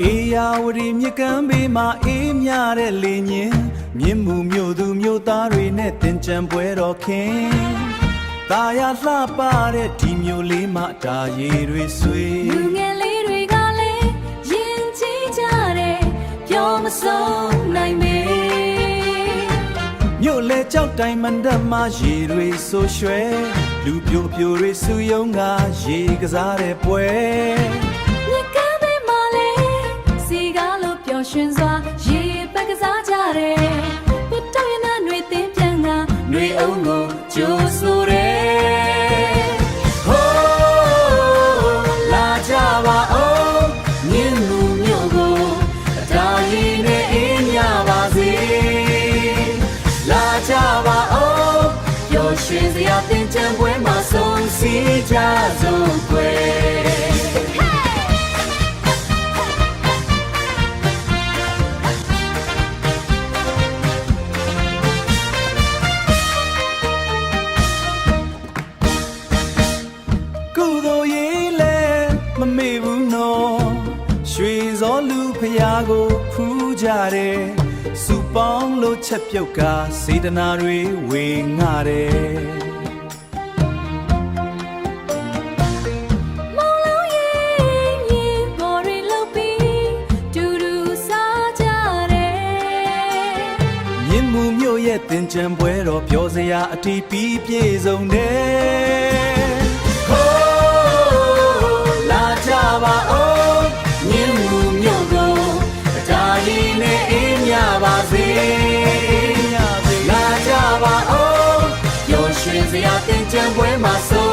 အေယာဝတီမြစ်ကမ်းဘေးမှာအေးမြတဲ့လေညင်မြင့်မှုမြို့သူမြို့သားတွေနဲ့တင်ကြံပွဲတော်ခင်ตาရလှပတဲ့ဒီမြို့လေးမှာဒါရီတွေဆွေလူငယ်လေးတွေကလည်းရင်ကြည်ကြတယ်ပြောမဆုံးနိုင်မေမြို့လေကြောက်တိုင်မန္တမှာရေတွေဆိုရွှဲလူပြိုပြိုတွေစုယုံကရေကစားတဲ့ပွဲရှင်စွာရေပတ်ကစားကြတယ်ပြတ်တော့ရနာຫນွေသင်းပြန်ကຫນွေအုံကိုကြိုးဆိုတယ်ဟိုးလာကြပါအောင်မြင်းလူမျိုးကိုဒါရီနဲ့အေးမြပါစေလာကြပါအောင်ပျော်ရွှင်စရာတင်ကြံပွဲမှာဆုံးစည်းကြစို့ကွယ်မမေ့ဘူးနော်ရွှေစောလူဖျားကိုဖူးကြတယ်စူပေါင်းလို့ချက်ပြုတ်ကစေတနာတွေဝေငှတယ်မောင်လုံးရဲ့မြေပေါ်တွေလှုပ်ပြီးတူတူစားကြတယ်မြင့်မှုမြို့ရဲ့တင်ကြံပွဲတော်ပြောစရာအတီးပြီးပြည့်စုံတယ်ကြပါအောင်မြင်းမှုမြို့ကိုဒါရီနဲ့အေးမြပါစေလာကြပါအောင်ပျော်ရွှင်စရာတင်ကြံပွဲမှာဆုံး